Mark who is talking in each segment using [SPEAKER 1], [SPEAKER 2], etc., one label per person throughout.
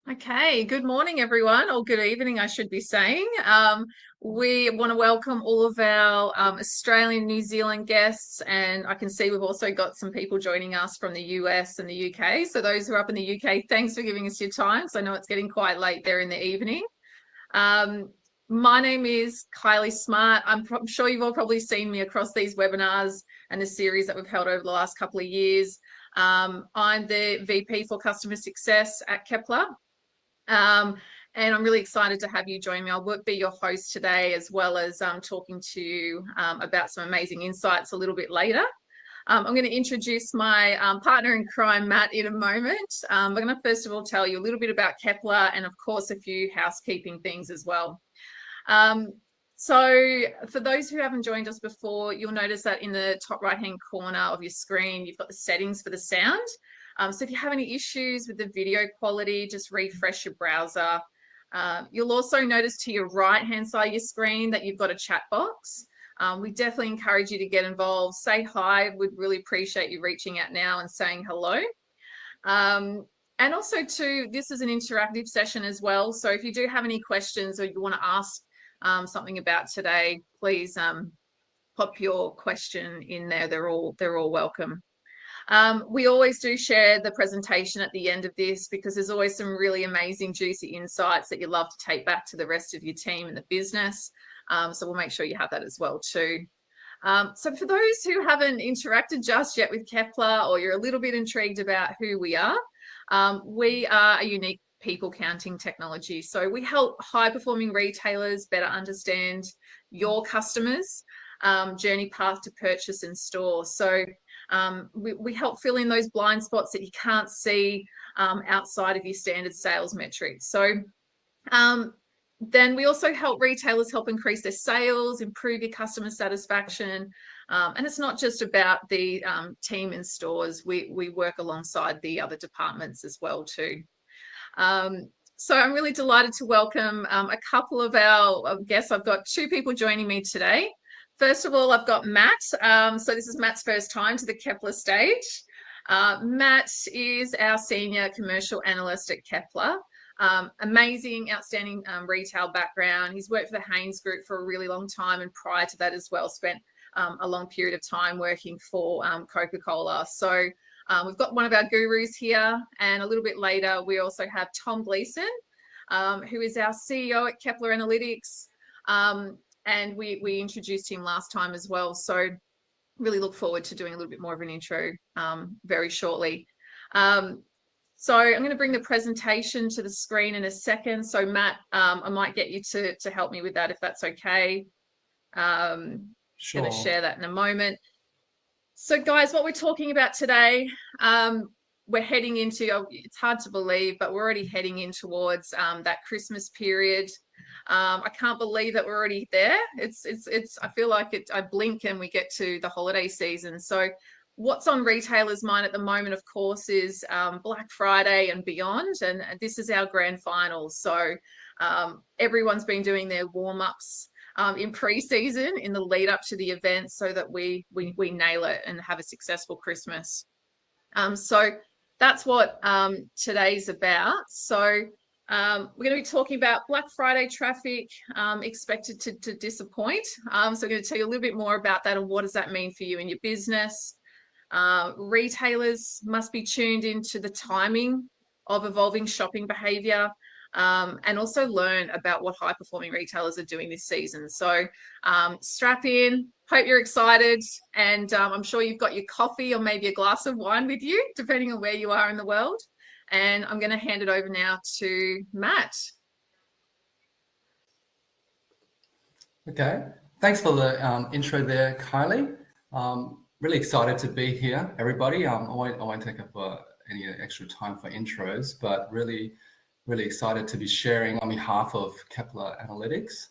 [SPEAKER 1] Okay, good morning, everyone, or good evening, I should be saying. We want to welcome all of our Australian, New Zealand guests, and I can see we've also got some people joining us from the US and the UK. So those who are up in the UK, thanks for giving us your time. So I know it's getting quite late there in the evening. Um, my name is Kylie Smart. I'm sure you've all probably seen me across these webinars and the series that we've held over the last couple of years. I'm the VP for Customer Success at Kepler. And I'm really excited to have you join me. I'll be your host today, as well as talking to you about some amazing insights a little bit later. I'm going to introduce my partner in crime, Matt, in a moment. I'm going to first of all tell you a little bit about Kepler and, of course, a few housekeeping things as well. So for those who haven't joined us before, you'll notice that in the top right-hand corner of your screen, you've got the settings for the sound. So if you have any issues with the video quality, just refresh your browser. You'll also notice to your right-hand side of your screen that you've got a chat box. We definitely encourage you to get involved. Say hi. We'd really appreciate you reaching out now and saying hello. And also too, this is an interactive session as well. So if you do have any questions or you want to ask something about today, please pop your question in there. They're all welcome. We always do share the presentation at the end of this because there's always some really amazing, juicy insights that you love to take back to the rest of your team and the business. So we'll make sure you have that as well too. So for those who haven't interacted just yet with Kepler, or you're a little bit intrigued about who we are a unique people counting technology. So we help high performing retailers better understand your customers' journey path to purchase in store. So we help fill in those blind spots that you can't see outside of your standard sales metrics. So then we also help retailers help increase their sales, improve your customer satisfaction. And it's not just about the team in stores. We work alongside the other departments as well too. So I'm really delighted to welcome a couple of our guests. I've got two people joining me today. First of all, I've got Matt. So this is Matt's first time to the Kepler stage. Matt is our senior commercial analyst at Kepler. Amazing, outstanding retail background. He's worked for the Haynes Group for a really long time, and prior to that as well, spent a long period of time working for Coca-Cola. So we've got one of our gurus here, and a little bit later, we also have Tom Gleeson, who is our CEO at Kepler Analytics. And we introduced him last time as well. So really look forward to doing a little bit more of an intro very shortly. So I'm going to bring the presentation to the screen in a second. So Matt, I might get you to help me with that if that's okay.
[SPEAKER 2] Sure.
[SPEAKER 1] Going to share that in a moment. So guys, what we're talking about today, we're heading into, it's hard to believe, but we're already heading in towards that Christmas period. I can't believe that we're already there. I feel like I blink and we get to the holiday season. So what's on retailers' mind at the moment, of course, is Black Friday and beyond. And this is our grand final. So everyone's been doing their warm-ups in pre-season in the lead up to the event so that we nail it and have a successful Christmas. So that's what today's about. So we're going to be talking about Black Friday traffic expected to disappoint. So I'm going to tell you a little bit more about that and what does that mean for you and your business. Retailers must be tuned into the timing of evolving shopping behavior. And also learn about what high performing retailers are doing this season. So strap in, hope you're excited, and I'm sure you've got your coffee or maybe a glass of wine with you, depending on where you are in the world. And I'm going to hand it over now to Matt.
[SPEAKER 2] Okay, thanks for the intro there, Kylie. Really excited to be here, everybody. I won't take up any extra time for intros, but really excited to be sharing on behalf of Kepler Analytics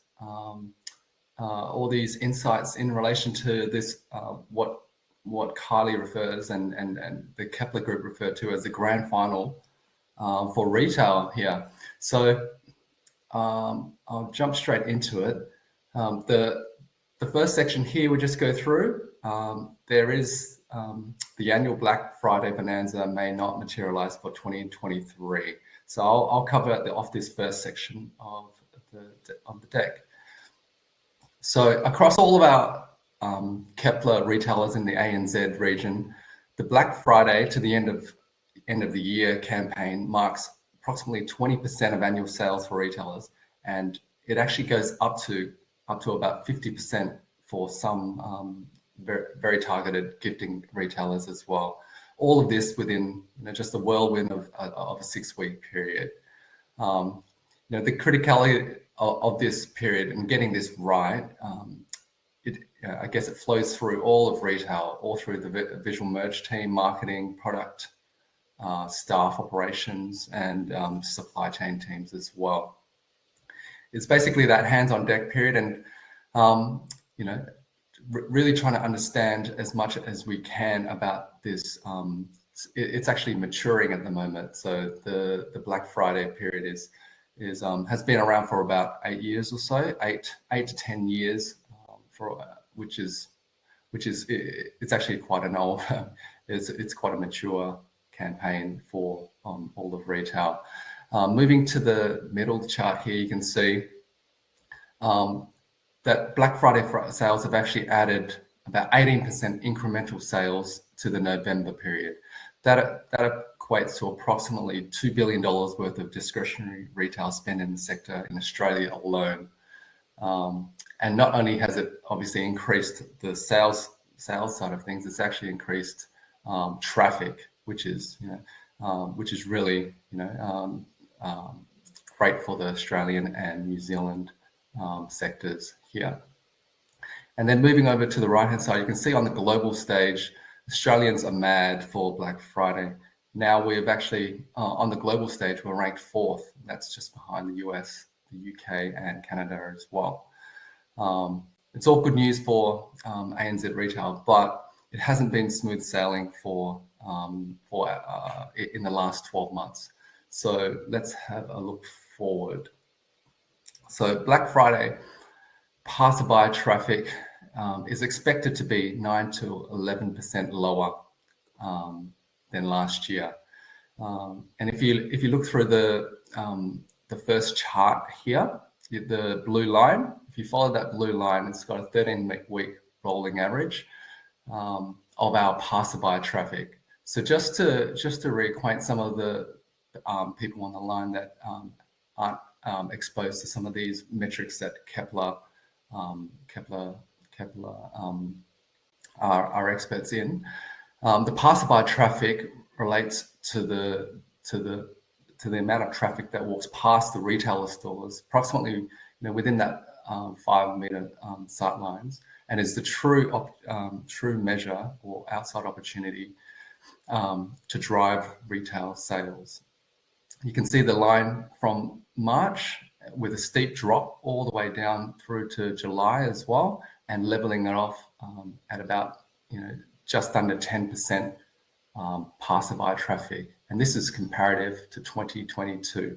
[SPEAKER 2] all these insights in relation to this, what Kylie refers and the Kepler Group referred to as the grand final for retail here. So I'll jump straight into it. The first section here we just go through. There is the annual Black Friday bonanza may not materialize for 2023. So I'll cover off this first section of the deck. So across all of our Kepler retailers in the ANZ region, the Black Friday to the end of the year campaign marks approximately 20% of annual sales for retailers, and it actually goes up to about 50% for some very, very targeted gifting retailers as well. All of this within just a whirlwind of a 6-week period. The criticality of this period and getting this right, I guess it flows through all of retail, all through the visual merch team, marketing, product, staff operations, and supply chain teams as well. It's basically that hands-on deck period, and really trying to understand as much as we can about this. It's actually maturing at the moment. So the Black Friday period has been around for about 8 years or so, 8 to 10 years, which is it's actually quite an old. It's quite a mature campaign for all of retail. Moving to the middle chart here, you can see that Black Friday sales have actually added about 18% incremental sales to the November period. That equates to approximately $2 billion worth of discretionary retail spend in the sector in Australia alone. And not only has it obviously increased the sales side of things, it's actually increased traffic, which is really great for the Australian and New Zealand sectors here. And then moving over to the right hand side, you can see on the global stage, Australians are mad for Black Friday. Now we've actually on the global stage, we're ranked 4th. That's just behind the US, the UK, and Canada as well. It's all good news for ANZ retail, but it hasn't been smooth sailing for in the last 12 months. So let's have a look forward. So Black Friday passerby traffic is expected to be 9 to 11% lower than last year. And if you look through the first chart here, the blue line, if you follow that blue line, it's got a 13-week rolling average of our passerby traffic. So just to reacquaint some of the people on the line that aren't exposed to some of these metrics that Kepler are experts in, the passerby traffic relates to the amount of traffic that walks past the retailer stores, approximately within that 5-meter sight lines, and is the true measure or outside opportunity to drive retail sales. You can see the line from March with a steep drop all the way down through to July as well, and leveling it off at about just under 10% passerby traffic, and this is comparative to 2022.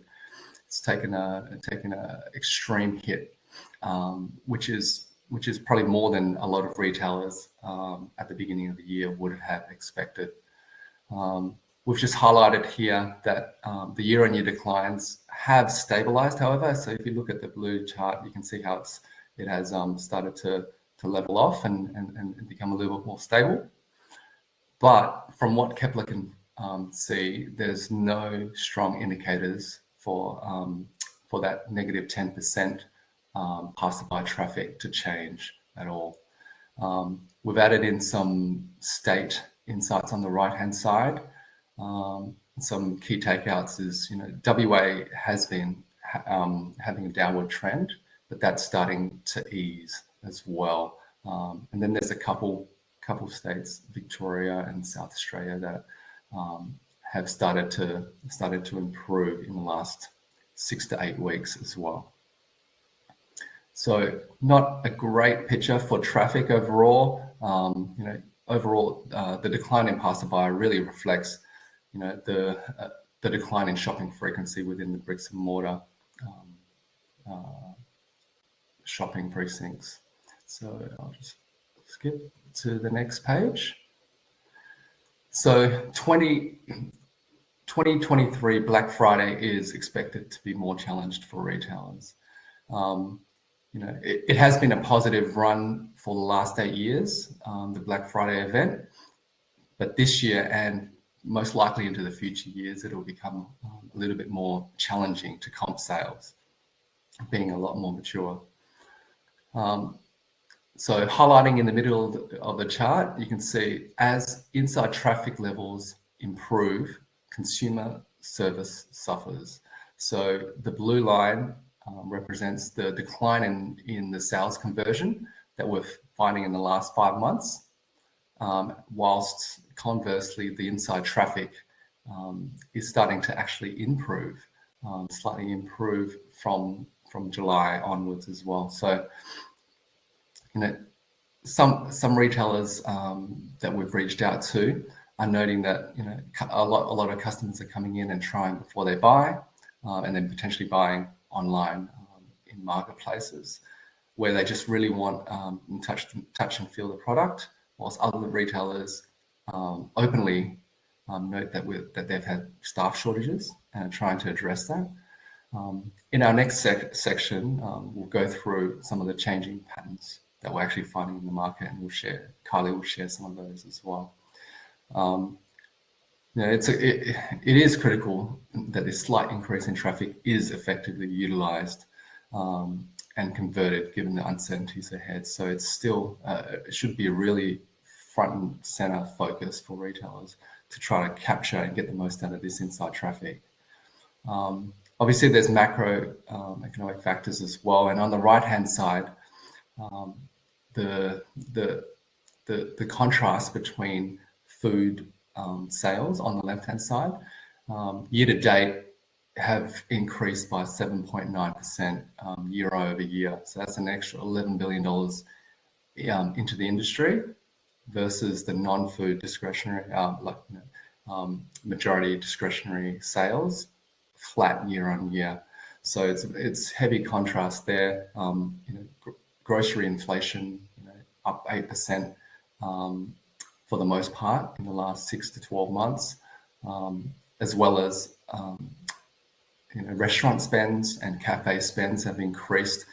[SPEAKER 2] It's taken a extreme hit, which is probably more than a lot of retailers at the beginning of the year would have expected. We've just highlighted here that the year-on-year declines have stabilized, however. So if you look at the blue chart, you can see how it has started to level off and become a little bit more stable. But from what Kepler can see, there's no strong indicators for that negative 10% passerby traffic to change at all. We've added in some state insights on the right-hand side. Some key takeouts is, WA has been having a downward trend, but that's starting to ease as well. And then there's a couple states, Victoria and South Australia, that have started to improve in the last 6 to 8 weeks as well. So not a great picture for traffic overall. Overall, the decline in passerby really reflects the decline in shopping frequency within the bricks and mortar shopping precincts. So I'll just skip to the next page. So 2023 Black Friday is expected to be more challenged for retailers. It has been a positive run for the last 8 years, the Black Friday event, but this year and most likely into the future years, it'll become a little bit more challenging to comp sales, being a lot more mature. So highlighting in the middle of the chart, you can see as inside traffic levels improve, consumer service suffers. So the blue line represents the decline in the sales conversion that we're finding in the last 5 months, whilst conversely, the inside traffic is starting to actually improve, slightly improve from July onwards as well. So, some retailers that we've reached out to are noting that a lot of customers are coming in and trying before they buy, and then potentially buying online in marketplaces where they just really want touch and feel the product, whilst other retailers openly note that they've had staff shortages and are trying to address that. In our next section, we'll go through some of the changing patterns that we're actually finding in the market, and Kylie will share some of those as well. It is critical that this slight increase in traffic is effectively utilised and converted, given the uncertainties ahead. So it's still it should be a really front and centre focus for retailers to try to capture and get the most out of this inside traffic. Obviously, there's macro economic factors as well, and on the right-hand side, the contrast between food sales on the left-hand side, year to date, have increased by 7.9% year over year. So that's an extra $11 billion into the industry versus the non-food discretionary, majority discretionary sales, flat year on year. So it's heavy contrast there. Grocery inflation up 8% for the most part in the last 6 to 12 months, as well as restaurant spends and cafe spends have increased,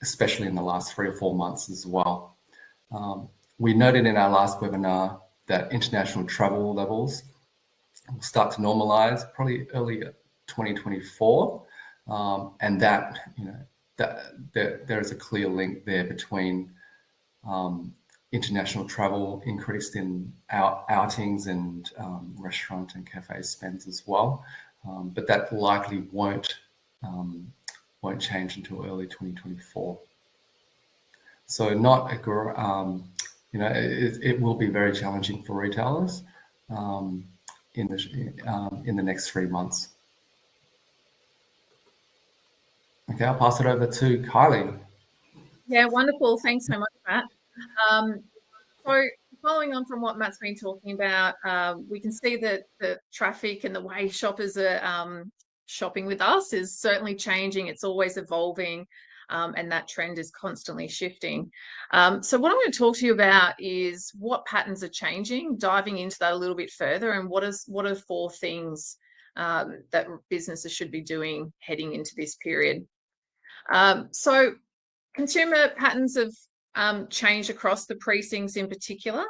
[SPEAKER 2] especially in the last 3 or 4 months as well. We noted in our last webinar that international travel levels will start to normalize probably early 2024, and that there is a clear link there between international travel increased in outings and restaurant and cafe spends as well, but that likely won't change until early 2024. So it will be very challenging for retailers in the next 3 months. Okay, I'll pass it over to Kylie.
[SPEAKER 1] Yeah, wonderful. Thanks so much, Matt. So following on from what Matt's been talking about, we can see that the traffic and the way shoppers are shopping with us is certainly changing. It's always evolving, and that trend is constantly shifting. So what I'm going to talk to you about is what patterns are changing, diving into that a little bit further, and what are 4 things that businesses should be doing heading into this period. So consumer patterns have changed across the precincts in particular.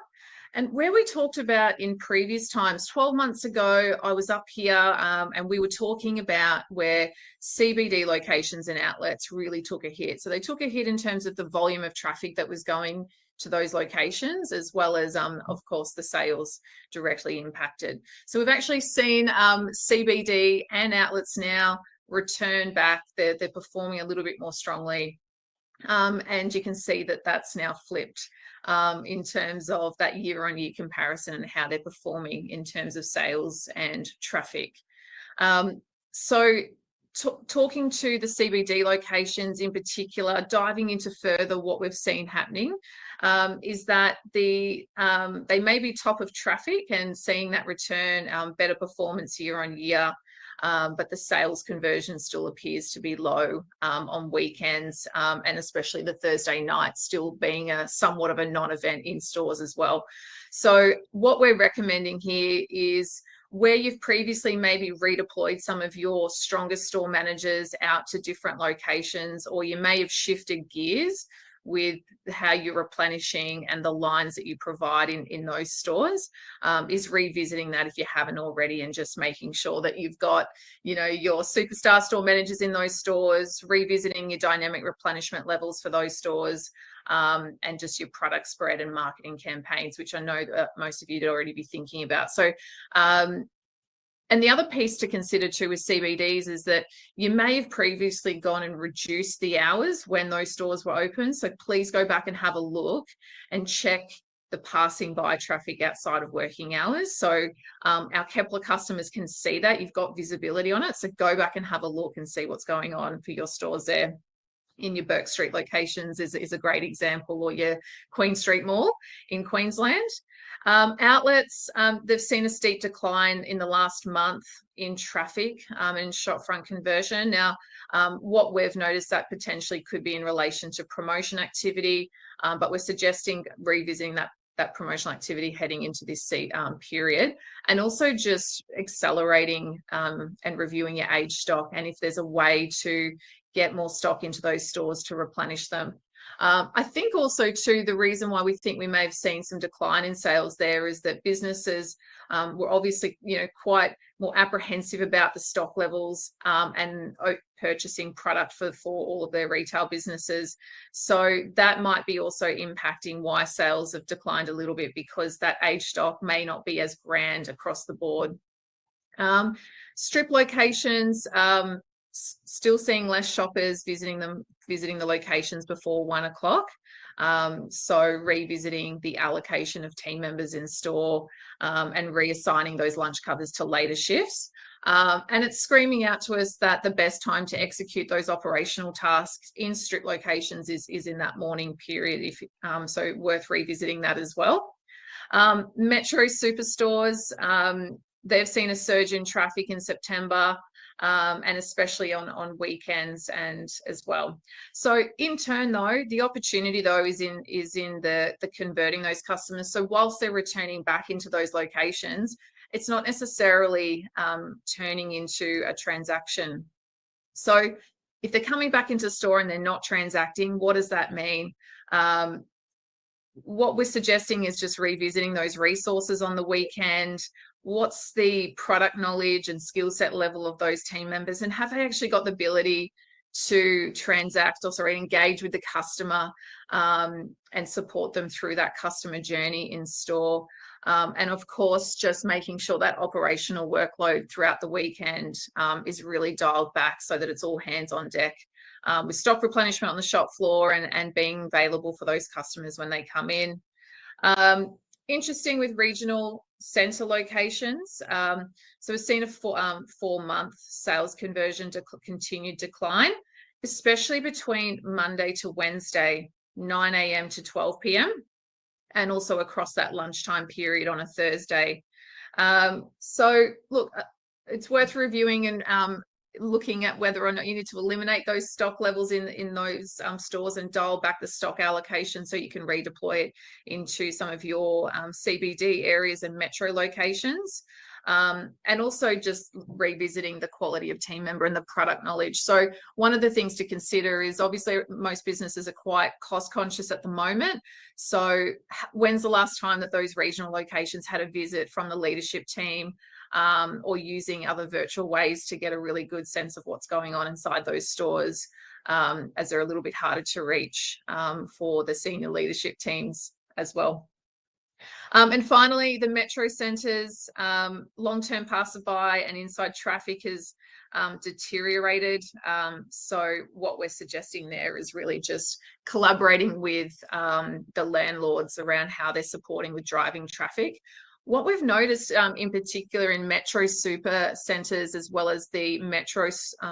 [SPEAKER 1] And where we talked about in previous times, 12 months ago, I was up here and we were talking about where CBD locations and outlets really took a hit. So they took a hit in terms of the volume of traffic that was going to those locations, as well as, of course, the sales directly impacted. So we've actually seen CBD and outlets now return back. They're performing a little bit more strongly. And you can see that that's now flipped in terms of that year-on-year comparison and how they're performing in terms of sales and traffic. So talking to the CBD locations in particular, diving into further what we've seen happening is that they may be top of traffic and seeing that return, better performance year on year. but the sales conversion still appears to be low on weekends, and especially the Thursday night still being somewhat of a non-event in stores as well. So what we're recommending here is, where you've previously maybe redeployed some of your strongest store managers out to different locations, or you may have shifted gears with how you're replenishing and the lines that you provide in those stores, is revisiting that if you haven't already, and just making sure that you've got, your superstar store managers in those stores, revisiting your dynamic replenishment levels for those stores, and just your product spread and marketing campaigns, which I know that most of you'd already be thinking about. So, and the other piece to consider too with CBDs is that you may have previously gone and reduced the hours when those stores were open. So please go back and have a look and check the passing by traffic outside of working hours. So our Kepler customers can see that. You've got visibility on it. So go back and have a look and see what's going on for your stores there. In your Burke Street locations is a great example, or your Queen Street Mall in Queensland. Outlets, they've seen a steep decline in the last month in traffic and shopfront conversion. Now, what we've noticed that potentially could be in relation to promotion activity, but we're suggesting revisiting that promotional activity heading into this period, and also just accelerating and reviewing your age stock, and if there's a way to get more stock into those stores to replenish them. I think also too, the reason why we think we may have seen some decline in sales there is that businesses were obviously, quite more apprehensive about the stock levels and purchasing product for all of their retail businesses. So that might be also impacting why sales have declined a little bit, because that age stock may not be as grand across the board. Strip locations, still seeing less shoppers visiting the locations before 1 o'clock. So revisiting the allocation of team members in store and reassigning those lunch covers to later shifts. And it's screaming out to us that the best time to execute those operational tasks in strip locations is in that morning period. So worth revisiting that as well. Metro superstores, they've seen a surge in traffic in September. And especially on weekends and as well. So in turn though, the opportunity though is in the converting those customers. So whilst they're returning back into those locations, it's not necessarily turning into a transaction. So if they're coming back into store and they're not transacting, what does that mean? What we're suggesting is just revisiting those resources on the weekend. What's the product knowledge and skill set level of those team members, and have they actually got the ability to transact, or sorry, engage with the customer and support them through that customer journey in store. And of course, just making sure that operational workload throughout the weekend is really dialed back so that it's all hands on deck. With stock replenishment on the shop floor and being available for those customers when they come in. Interesting with regional centre locations. So we've seen a 4-month sales conversion to continued decline, especially between Monday to Wednesday, 9 a.m. to 12 p.m. and also across that lunchtime period on a Thursday. So look, it's worth reviewing and looking at whether or not you need to eliminate those stock levels in those stores and dial back the stock allocation so you can redeploy it into some of your CBD areas and metro locations. And also just revisiting the quality of team member and the product knowledge. So one of the things to consider is, obviously most businesses are quite cost conscious at the moment. So when's the last time that those regional locations had a visit from the leadership team, or using other virtual ways to get a really good sense of what's going on inside those stores, as they're a little bit harder to reach for the senior leadership teams as well. And finally, the metro centres, long-term passerby and inside traffic has deteriorated. So what we're suggesting there is really just collaborating with the landlords around how they're supporting with driving traffic. What we've noticed in particular in metro super centres as well as the metro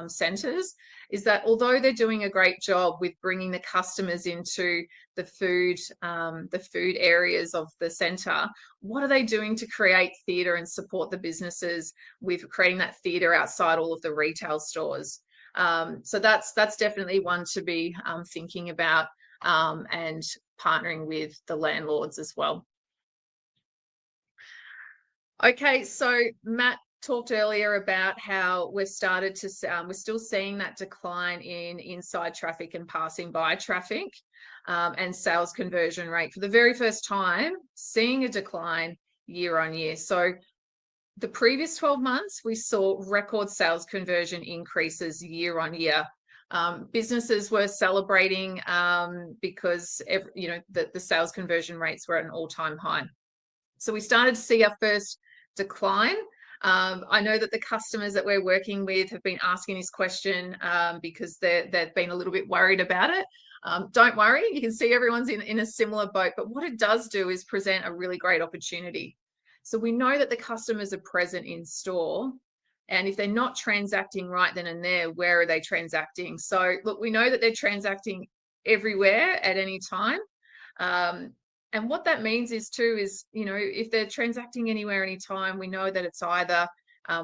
[SPEAKER 1] centres is that although they're doing a great job with bringing the customers into the food areas of the centre, what are they doing to create theatre and support the businesses with creating that theatre outside all of the retail stores? So that's definitely one to be thinking about and partnering with the landlords as well. Okay, so Matt talked earlier about how we're still seeing that decline in inside traffic and passing by traffic and sales conversion rate for the very first time, seeing a decline year on year. So the previous 12 months, we saw record sales conversion increases year on year. Businesses were celebrating because the sales conversion rates were at an all-time high. So we started to see our first decline. I know that the customers that we're working with have been asking this question because they've been a little bit worried about it. Don't worry, you can see everyone's in a similar boat, but what it does do is present a really great opportunity. So we know that the customers are present in store, and if they're not transacting right then and there, where are they transacting? So look, we know that they're transacting everywhere at any time. And what that means is if they're transacting anywhere, anytime, we know that it's either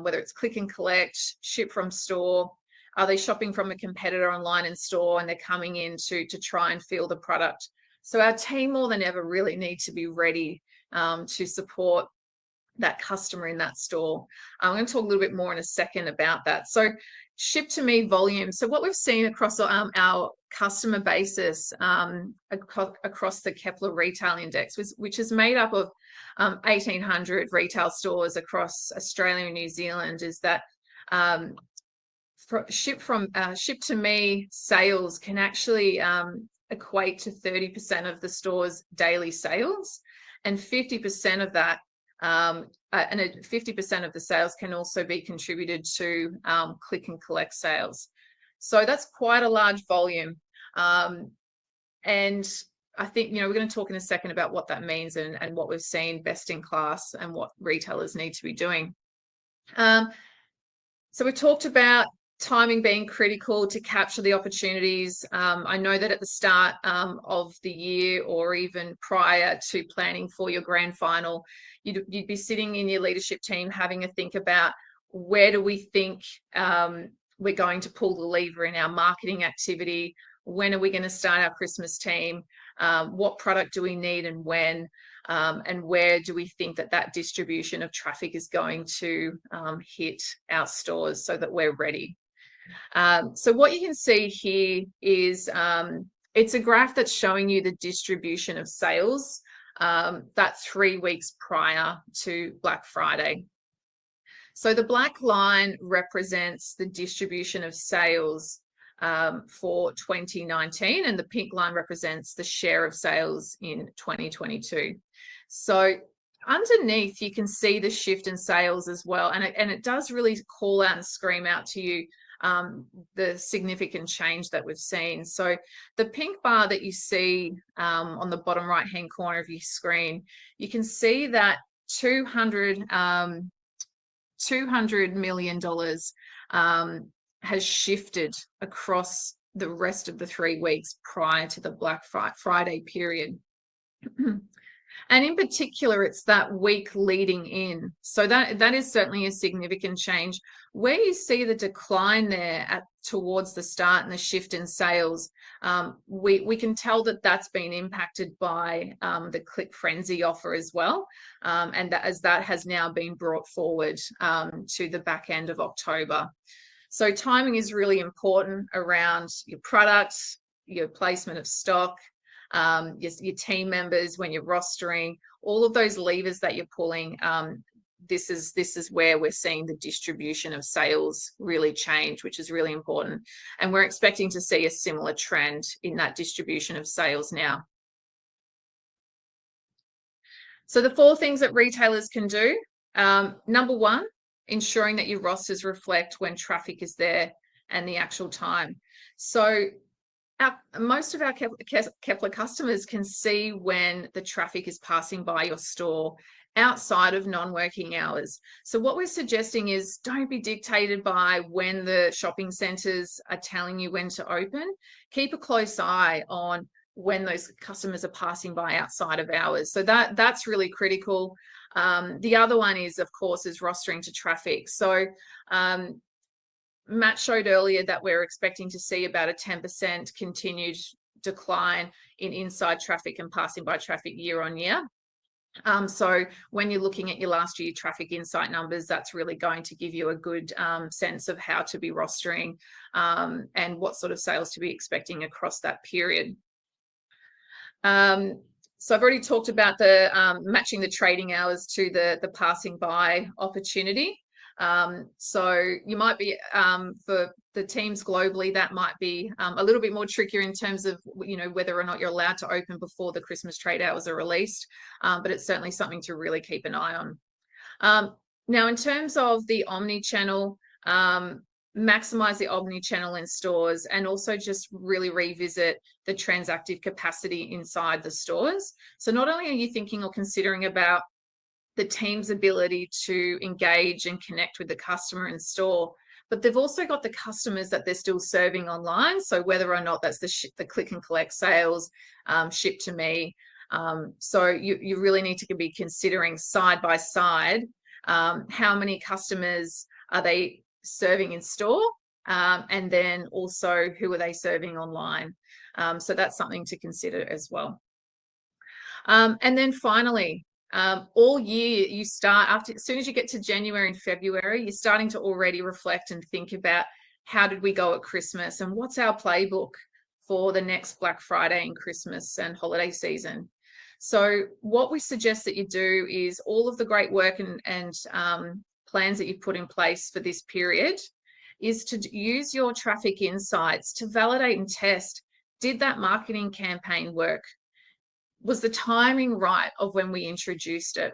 [SPEAKER 1] whether it's click and collect, ship from store, are they shopping from a competitor online in store and they're coming in to try and feel the product. So our team more than ever really need to be ready to support that customer in that store. I'm going to talk a little bit more in a second about that. So ship to me volume. So what we've seen across our customer basis across the Kepler retail index, which is made up of 1,800 retail stores across Australia and New Zealand, is that ship to me sales can actually equate to 30% of the store's daily sales, and 50% of that and 50% of the sales can also be contributed to click and collect sales. So that's quite a large volume. And I think, we're going to talk in a second about what that means and what we've seen best in class and what retailers need to be doing. So we talked about timing being critical to capture the opportunities. I know that at the start of the year or even prior to planning for your grand final, you'd be sitting in your leadership team having a think about where do we think we're going to pull the lever in our marketing activity, when are we going to start our Christmas team, what product do we need and when, and where do we think that distribution of traffic is going to hit our stores so that we're ready. So what you can see here is it's a graph that's showing you the distribution of sales that 3 weeks prior to Black Friday. So the black line represents the distribution of sales for 2019, and the pink line represents the share of sales in 2022. So underneath, you can see the shift in sales as well, and it does really call out and scream out to you the significant change that we've seen. So the pink bar that you see on the bottom right hand corner of your screen, you can see that $200 million has shifted across the rest of the 3 weeks prior to the Black Friday period. And in particular, it's that week leading in. So that is certainly a significant change. Where you see the decline there towards the start and the shift in sales, we can tell that that's been impacted by the Click Frenzy offer as well, and that has now been brought forward to the back end of October. So timing is really important around your products, your placement of stock, your team members when you're rostering, all of those levers that you're pulling. This is where we're seeing the distribution of sales really change, which is really important. And we're expecting to see a similar trend in that distribution of sales now. So the 4 things that retailers can do. Number 1, ensuring that your rosters reflect when traffic is there and the actual time. So most of our Kepler customers can see when the traffic is passing by your store outside of non-working hours. So what we're suggesting is don't be dictated by when the shopping centres are telling you when to open. Keep a close eye on when those customers are passing by outside of hours. So that's really critical. The other one is, of course, is rostering to traffic. So Matt showed earlier that we're expecting to see about a 10% continued decline in inside traffic and passing by traffic year on year. So when you're looking at your last year traffic insight numbers, that's really going to give you a good sense of how to be rostering and what sort of sales to be expecting across that period. So I've already talked about the matching the trading hours to the passing by opportunity. So you might be, for the teams globally, that might be a little bit more trickier in terms of, whether or not you're allowed to open before the Christmas trade hours are released, but it's certainly something to really keep an eye on. Now, in terms of the omni-channel, maximize the omni-channel in stores, and also just really revisit the transactive capacity inside the stores. So not only are you thinking or considering about the team's ability to engage and connect with the customer in store, but they've also got the customers that they're still serving online. So whether or not that's the click and collect sales, ship to me. So you really need to be considering side by side, how many customers are they serving in store, and then also who are they serving online. So that's something to consider as well. And then finally, all year you start as soon as you get to January and February, you're starting to already reflect and think about how did we go at Christmas and what's our playbook for the next Black Friday and Christmas and holiday season. So what we suggest that you do is all of the great work and plans that you've put in place for this period is to use your traffic insights to validate and test, did that marketing campaign work? Was the timing right of when we introduced it?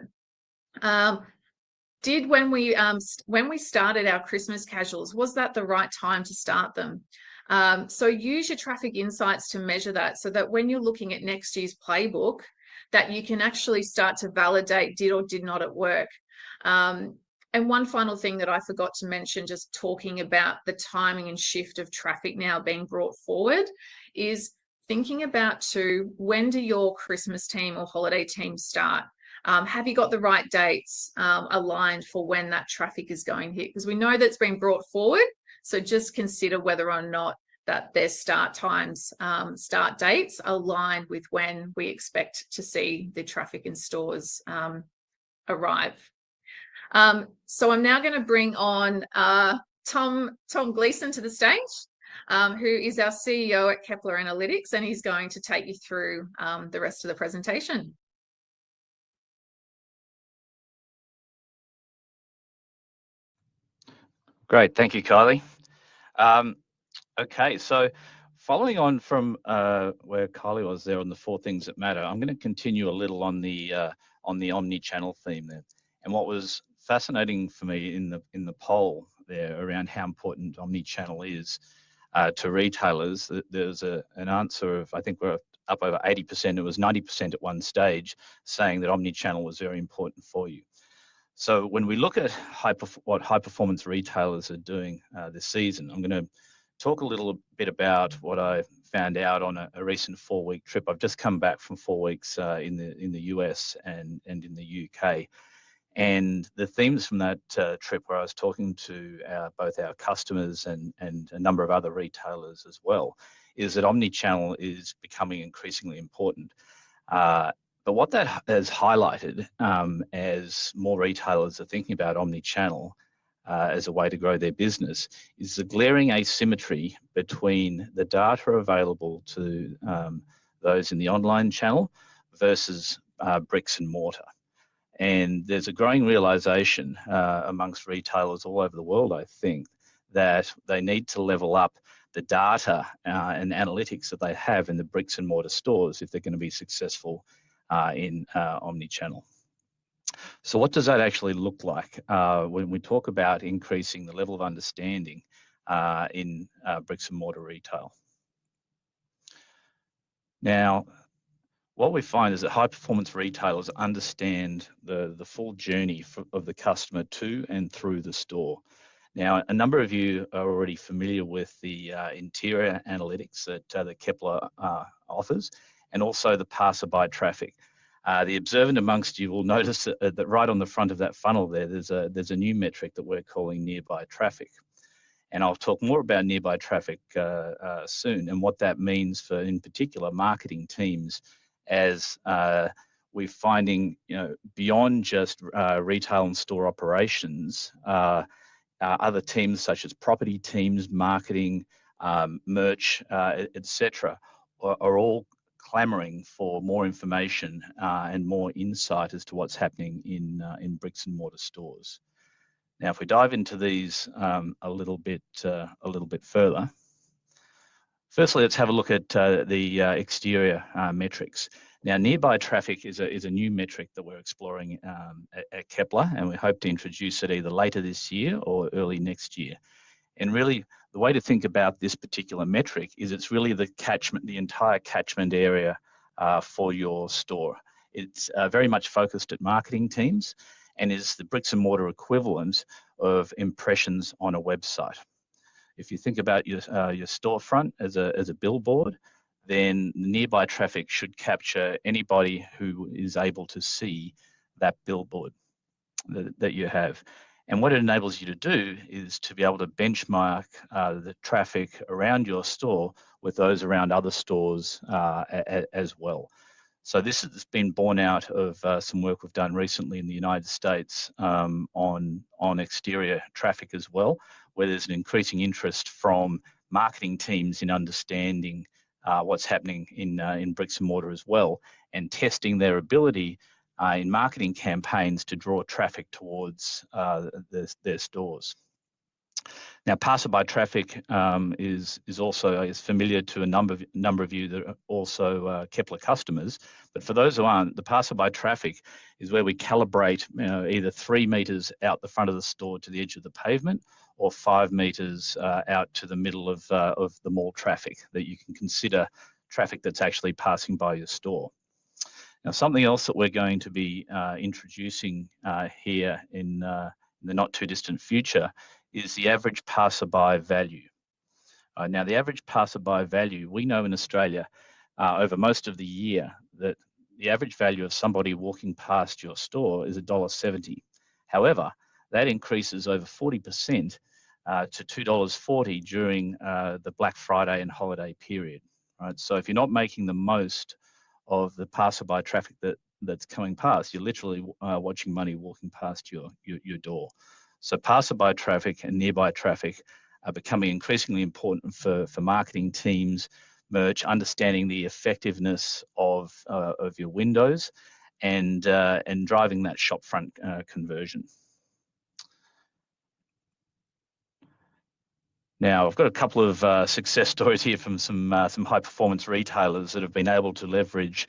[SPEAKER 1] Did when we started our Christmas casuals, was that the right time to start them? So use your traffic insights to measure that, so that when you're looking at next year's playbook, that you can actually start to validate did or did not it work. And one final thing that I forgot to mention, just talking about the timing and shift of traffic now being brought forward, is thinking about when do your Christmas team or holiday team start? Have you got the right dates aligned for when that traffic is going here? Because we know that's been brought forward. So just consider whether or not that their start times, start dates align with when we expect to see the traffic in stores arrive. So I'm now going to bring on Tom Gleeson to the stage, who is our CEO at Kepler Analytics, and he's going to take you through the rest of the presentation.
[SPEAKER 3] Great, thank you, Kylie. Okay, so following on from where Kylie was there on the 4 things that matter, I'm going to continue a little on the omni-channel theme there. And what was fascinating for me in the poll there around how important omni-channel is to retailers, there's an answer of, I think we're up over 80%, it was 90% at one stage, saying that omni-channel was very important for you. So when we look at what high-performance retailers are doing this season, I'm going to talk a little bit about what I found out on a recent 4-week trip. I've just come back from 4 weeks in the US and in the UK. And the themes from that trip, where I was talking to both our customers and a number of other retailers as well, is that omni-channel is becoming increasingly important. But what that has highlighted, as more retailers are thinking about omni-channel as a way to grow their business, is the glaring asymmetry between the data available to those in the online channel versus bricks and mortar. And there's a growing realization amongst retailers all over the world, I think, that they need to level up the data and analytics that they have in the bricks and mortar stores if they're going to be successful in omni-channel. So what does that actually look like when we talk about increasing the level of understanding in bricks and mortar retail? Now, what we find is that high performance retailers understand the full journey of the customer to and through the store. Now, a number of you are already familiar with the interior analytics that Kepler offers, and also the passerby traffic. The observant amongst you will notice that right on the front of that funnel there's a new metric that we're calling nearby traffic. And I'll talk more about nearby traffic soon and what that means for, in particular, marketing teams, as we're finding, beyond just retail and store operations, other teams such as property teams, marketing, merch, etc., are all clamoring for more information and more insight as to what's happening in bricks and mortar stores. Now, if we dive into these a little bit further, firstly, let's have a look at the exterior metrics. Now, nearby traffic is a new metric that we're exploring at Kepler, and we hope to introduce it either later this year or early next year. And really, the way to think about this particular metric is it's really the catchment, the entire catchment area for your store. It's very much focused at marketing teams and is the bricks and mortar equivalent of impressions on a website. If you think about your storefront as a billboard, then nearby traffic should capture anybody who is able to see that billboard that you have. And what it enables you to do is to be able to benchmark the traffic around your store with those around other stores as well. So this has been born out of some work we've done recently in the United States on exterior traffic as well, where there's an increasing interest from marketing teams in understanding what's happening in bricks and mortar as well, and testing their ability in marketing campaigns to draw traffic towards their stores. Now, passerby traffic is also familiar to a number of you that are also Kepler customers. But for those who aren't, the passerby traffic is where we calibrate either 3 meters out the front of the store to the edge of the pavement, or 5 meters out to the middle of the mall traffic that you can consider traffic that's actually passing by your store. Now, something else that we're going to be introducing here in the not too distant future is the average passerby value. Now, the average passerby value, we know in Australia over most of the year that the average value of somebody walking past your store is $1.70. However, that increases over 40% to $2.40 during the Black Friday and holiday period. Right? So if you're not making the most of the passerby traffic that's coming past, you're literally watching money walking past your door. So passerby traffic and nearby traffic are becoming increasingly important for marketing teams, merch, understanding the effectiveness of your windows, and driving that shopfront conversion. Now, I've got a couple of success stories here from some high performance retailers that have been able to leverage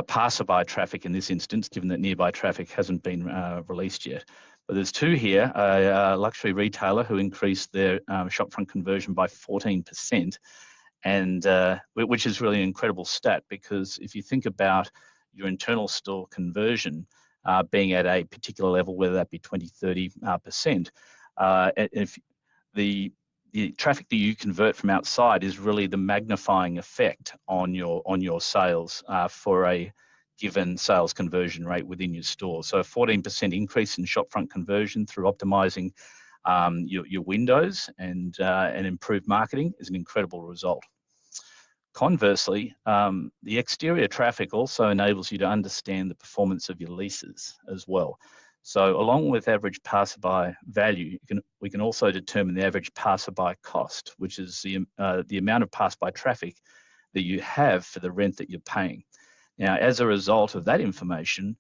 [SPEAKER 3] passerby traffic in this instance, given that nearby traffic hasn't been released yet. But there's two here, a luxury retailer who increased their shopfront conversion by 14%, and which is really an incredible stat, because if you think about your internal store conversion being at a particular level, whether that be 20, 30%, if the traffic that you convert from outside is really the magnifying effect on your sales for a given sales conversion rate within your store. So a 14% increase in shopfront conversion through optimizing your windows and improved marketing is an incredible result. Conversely, the exterior traffic also enables you to understand the performance of your leases as well. So along with average passerby value, we can also determine the average passerby cost, which is the amount of passerby traffic that you have for the rent that you're paying. Now, as a result of that information,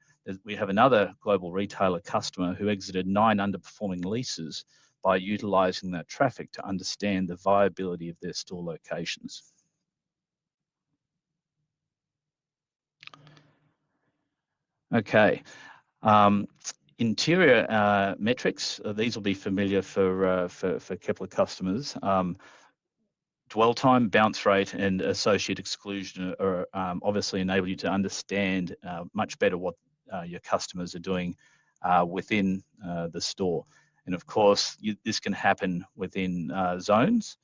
[SPEAKER 3] we have another global retailer customer who exited 9 underperforming leases by utilizing that traffic to understand the viability of their store locations. Okay. Interior metrics, these will be familiar for Kepler customers. dwell time, bounce rate, and associate exclusion are obviously enable you to understand much better what your customers are doing within the store. And of course, this can happen within zones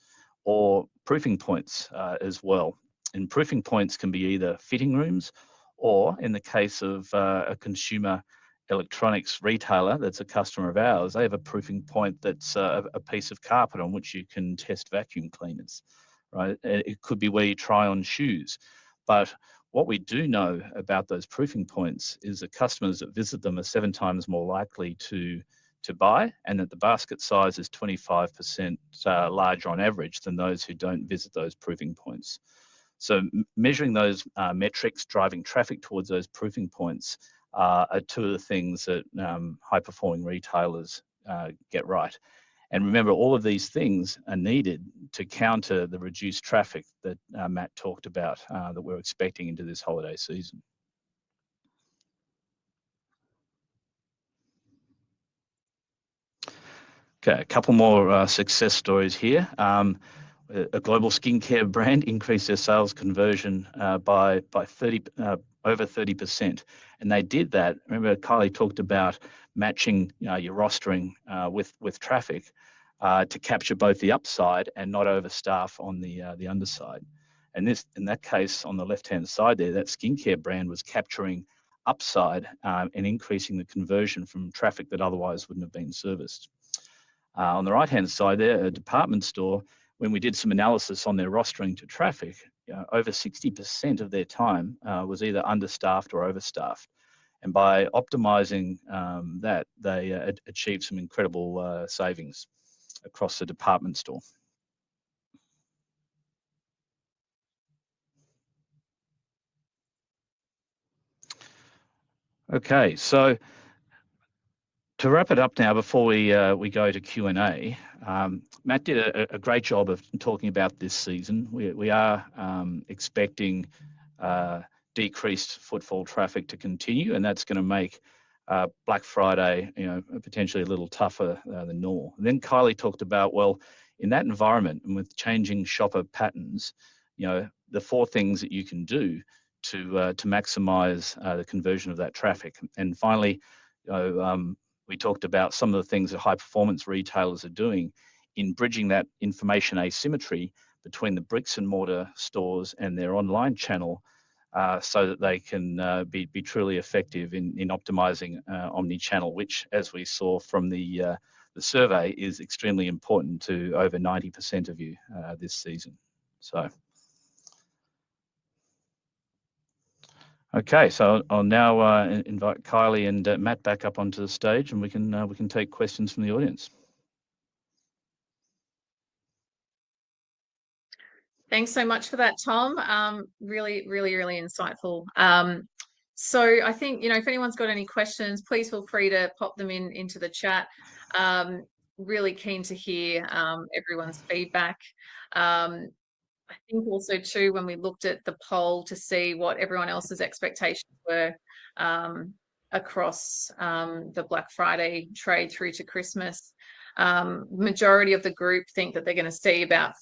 [SPEAKER 3] or proofing points as well. And proofing points can be either fitting rooms, or in the case of a consumer electronics retailer that's a customer of ours, they have a proofing point that's a piece of carpet on which you can test vacuum cleaners, right? It could be where you try on shoes. But what we do know about those proofing points is that customers that visit them are 7 times more likely to buy, and that the basket size is 25% larger on average than those who don't visit those proofing points. So measuring those metrics, driving traffic towards those proofing points are 2 of the things that high-performing retailers get right. And remember, all of these things are needed to counter the reduced traffic that Matt talked about that we're expecting into this holiday season. Okay, a couple more success stories here. A global skincare brand increased their sales conversion by over 30%, and they did that. Remember, Kylie talked about matching your rostering with traffic to capture both the upside and not overstaff on the underside. And in that case, on the left-hand side there, that skincare brand was capturing upside and increasing the conversion from traffic that otherwise wouldn't have been serviced. On the right-hand side there, a department store, when we did some analysis on their rostering to traffic, over 60% of their time was either understaffed or overstaffed. And by optimizing that, they achieved some incredible savings across the department store. Okay, so to wrap it up now, before we go to Q&A, Matt did a great job of talking about this season. We are expecting decreased footfall traffic to continue, and that's going to make Black Friday, potentially a little tougher than normal. And then Kylie talked about, well, in that environment and with changing shopper patterns, the 4 things that you can do to maximize the conversion of that traffic. And finally, we talked about some of the things that high performance retailers are doing in bridging that information asymmetry between the bricks and mortar stores and their online channel, so that they can be truly effective in optimizing omni-channel, which, as we saw from the survey, is extremely important to over 90% of you this season. So, okay, so I'll now invite Kylie and Matt back up onto the stage, and we can take questions from the audience.
[SPEAKER 1] Thanks so much for that, Tom. Really, really, really insightful. So I think, if anyone's got any questions, please feel free to pop them into the chat. Really keen to hear everyone's feedback. I think also too, when we looked at the poll to see what everyone else's expectations were across the Black Friday trade through to Christmas, majority of the group think that they're going to see about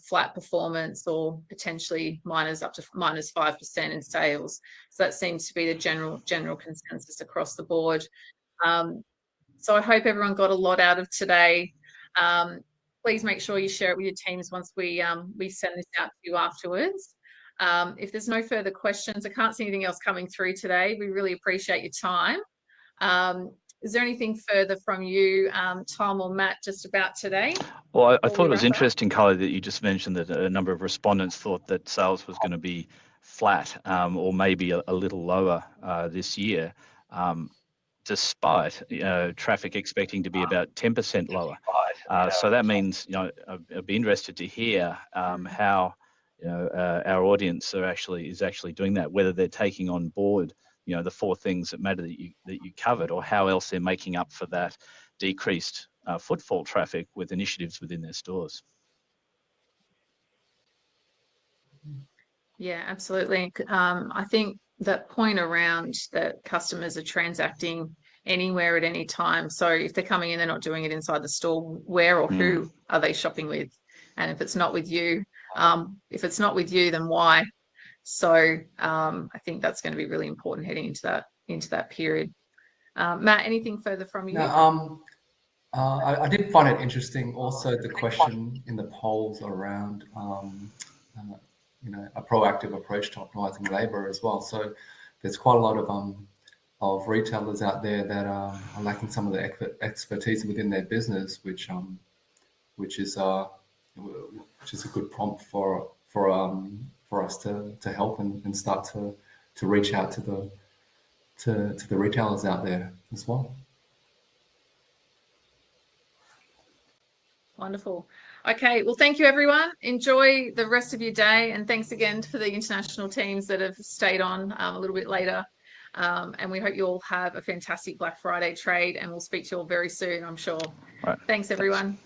[SPEAKER 1] flat performance or potentially up to -5% in sales. So that seems to be the general consensus across the board. So I hope everyone got a lot out of today. Please make sure you share it with your teams once we send this out to you afterwards. If there's no further questions, I can't see anything else coming through today. We really appreciate your time. Is there anything further from you, Tom or Matt, just about today?
[SPEAKER 3] Well, I thought it was interesting, Kylie, that you just mentioned that a number of respondents thought that sales was going to be flat or maybe a little lower this year, despite traffic expecting to be about 10% lower. So that means, I'd be interested to hear how our audience is actually doing that, whether they're taking on board the 4 things that matter that you covered, or how else they're making up for that decreased footfall traffic with initiatives within their stores.
[SPEAKER 1] Yeah, absolutely. I think that point around that customers are transacting anywhere at any time. So if they're coming in, they're not doing it inside the store, where or who are they shopping with? And if it's not with you, If it's not with you, then why? So I think that's going to be really important heading into that period. Matt, anything further from you?
[SPEAKER 2] No, I did find it interesting also the question in the polls around a proactive approach to optimizing labor as well. So there's quite a lot of retailers out there that are lacking some of the expertise within their business, which is a good prompt for us to help and start to reach out to the retailers out there as well.
[SPEAKER 1] Wonderful. Okay, well, thank you, everyone. Enjoy the rest of your day. And thanks again for the international teams that have stayed on a little bit later. And we hope you all have a fantastic Black Friday trade, and we'll speak to you all very soon, I'm sure.
[SPEAKER 3] Right.
[SPEAKER 1] Thanks, everyone.